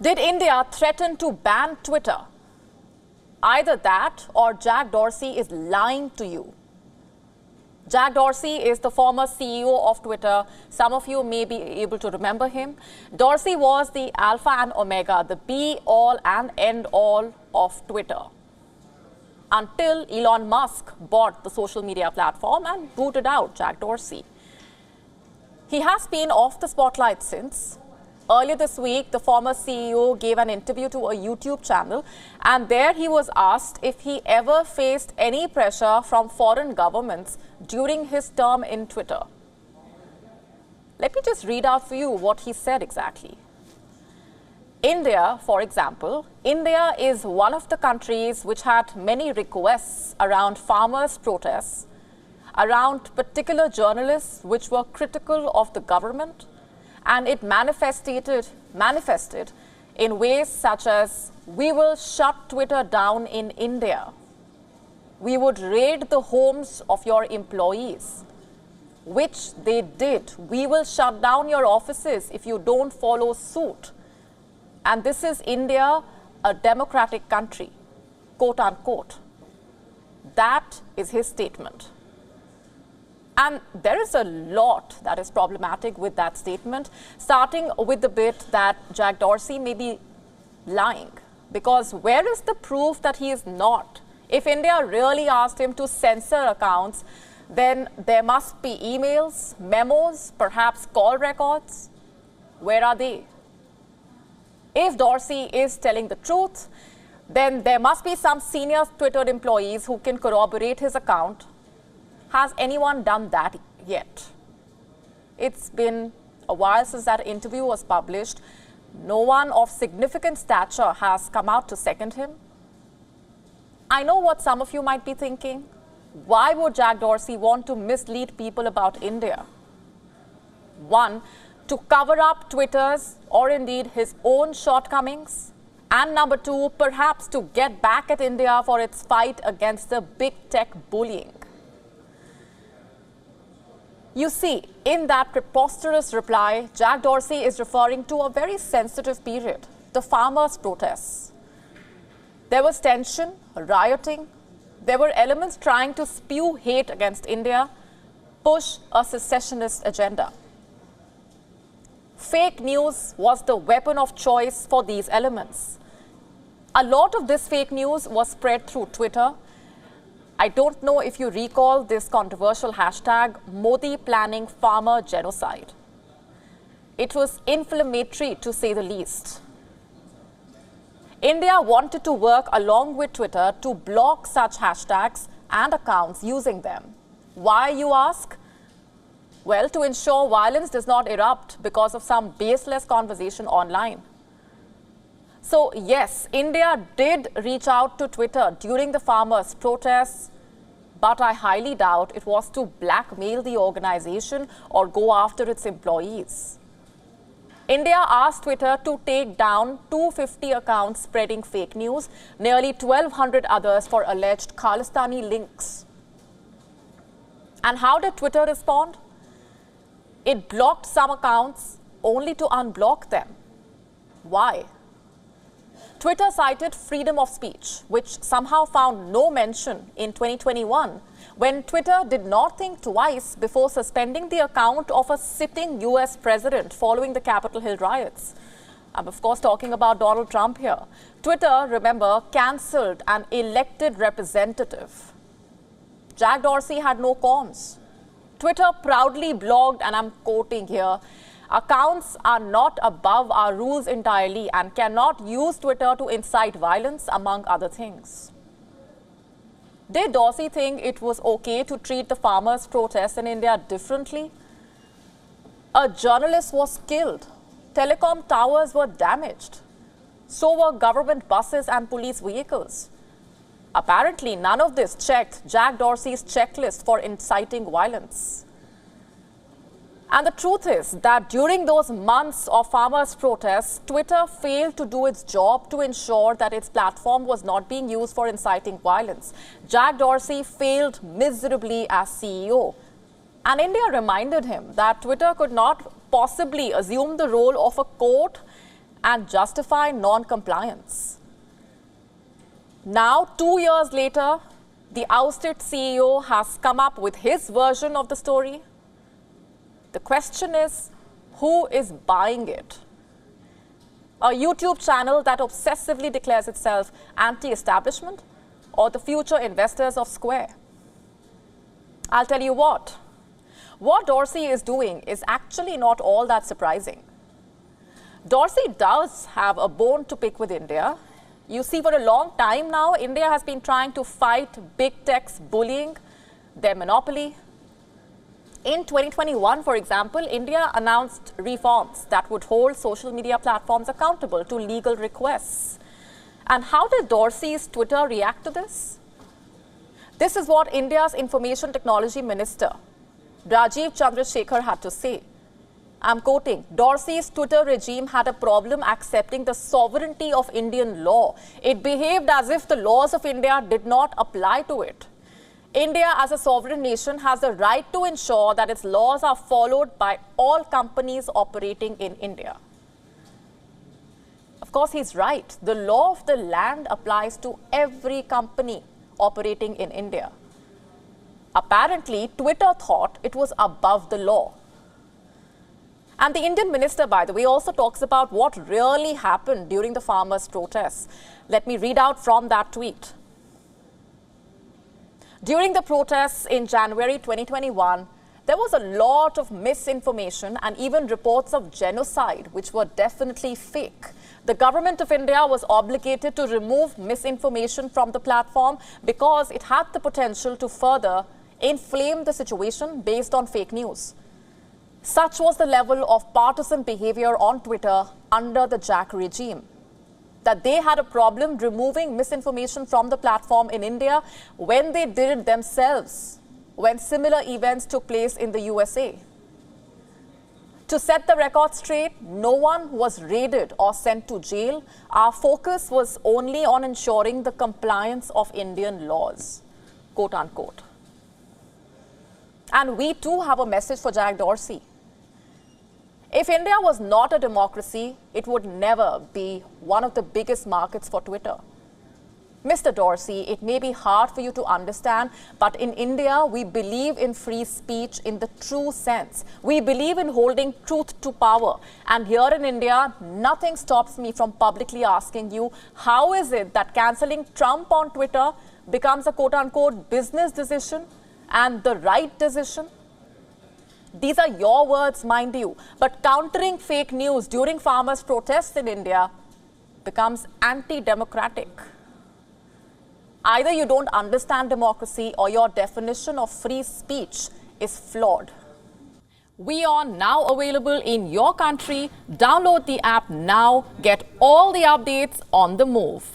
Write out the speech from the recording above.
Did India threaten to ban Twitter? Either that or Jack Dorsey is lying to you. Jack Dorsey is the former CEO of Twitter. Some of you may be able to remember him. Dorsey was the alpha and omega, the be-all and end-all of Twitter, until Elon Musk bought the social media platform and booted out Jack Dorsey. He has been off the spotlight since. Earlier this week, the former CEO gave an interview to a YouTube channel, and there he was asked if he ever faced any pressure from foreign governments during his term in Twitter. Let me just read out for you what he said exactly. India, for example, India is one of the countries which had many requests around farmers' protests, around particular journalists which were critical of the government, and it manifested in ways such as, we will shut Twitter down in India. We would raid the homes of your employees, which they did. We will shut down your offices if you don't follow suit. And this is India, a democratic country, quote unquote. That is his statement. And there is a lot that is problematic with that statement, starting with the bit that Jack Dorsey may be lying. Because where is the proof that he is not? If India really asked him to censor accounts, then there must be emails, memos, perhaps call records. Where are they? If Dorsey is telling the truth, then there must be some senior Twitter employees who can corroborate his account. Has anyone done that yet? It's been a while since that interview was published. No one of significant stature has come out to second him. I know what some of you might be thinking. Why would Jack Dorsey want to mislead people about India? One, to cover up Twitter's or indeed his own shortcomings. And number two, perhaps to get back at India for its fight against the big tech bullying. You see, in that preposterous reply, Jack Dorsey is referring to a very sensitive period, the farmers' protests. There was tension, rioting. There were elements trying to spew hate against India, push a secessionist agenda. Fake news was the weapon of choice for these elements. A lot of this fake news was spread through Twitter. I don't know if you recall this controversial hashtag, Modi planning farmer genocide. It was inflammatory, to say the least. India wanted to work along with Twitter to block such hashtags and accounts using them. Why, you ask? Well, to ensure violence does not erupt because of some baseless conversation online. So yes, India did reach out to Twitter during the farmers' protests, but I highly doubt it was to blackmail the organization or go after its employees. India asked Twitter to take down 250 accounts spreading fake news, nearly 1,200 others for alleged Khalistani links. And how did Twitter respond? It blocked some accounts only to unblock them. Why? Twitter cited freedom of speech, which somehow found no mention in 2021, when Twitter did not think twice before suspending the account of a sitting US president following the Capitol Hill riots. I'm of course talking about Donald Trump here. Twitter, remember, cancelled an elected representative. Jack Dorsey had no qualms. Twitter proudly blogged, and I'm quoting here, "Accounts are not above our rules entirely and cannot use Twitter to incite violence," among other things. Did Dorsey think it was okay to treat the farmers' protests in India differently? A journalist was killed. Telecom towers were damaged. So were government buses and police vehicles. Apparently, none of this checked Jack Dorsey's checklist for inciting violence. And the truth is that during those months of farmers' protests, Twitter failed to do its job to ensure that its platform was not being used for inciting violence. Jack Dorsey failed miserably as CEO. And India reminded him that Twitter could not possibly assume the role of a court and justify non-compliance. Now, 2 years later, the ousted CEO has come up with his version of the story. The question is, who is buying it? A YouTube channel that obsessively declares itself anti-establishment, or the future investors of Square? I'll tell you what Dorsey is doing is actually not all that surprising. Dorsey does have a bone to pick with India. You see, for a long time now, India has been trying to fight big tech's bullying, their monopoly. In 2021, for example, India announced reforms that would hold social media platforms accountable to legal requests. And how did Dorsey's Twitter react to this? This is what India's Information Technology Minister, Rajiv Chandrasekhar, had to say. I'm quoting, "Dorsey's Twitter regime had a problem accepting the sovereignty of Indian law. It behaved as if the laws of India did not apply to it. India, as a sovereign nation, has the right to ensure that its laws are followed by all companies operating in India." Of course, he's right. The law of the land applies to every company operating in India. Apparently, Twitter thought it was above the law. And the Indian minister, by the way, also talks about what really happened during the farmers' protests. Let me read out from that tweet. During the protests in January 2021, there was a lot of misinformation and even reports of genocide, which were definitely fake. The government of India was obligated to remove misinformation from the platform because it had the potential to further inflame the situation based on fake news. Such was the level of partisan behavior on Twitter under the Jack regime, that they had a problem removing misinformation from the platform in India when they did it themselves, when similar events took place in the USA. To set the record straight, no one was raided or sent to jail. Our focus was only on ensuring the compliance of Indian laws, quote unquote. And we too have a message for Jack Dorsey. If India was not a democracy, it would never be one of the biggest markets for Twitter. Mr. Dorsey, it may be hard for you to understand, but in India, we believe in free speech in the true sense. We believe in holding truth to power. And here in India, nothing stops me from publicly asking you, how is it that cancelling Trump on Twitter becomes a quote-unquote business decision and the right decision? These are your words, mind you, but countering fake news during farmers' protests in India becomes anti-democratic. Either you don't understand democracy or your definition of free speech is flawed. WION now available in your country. Download the app now. Get all the updates on the move.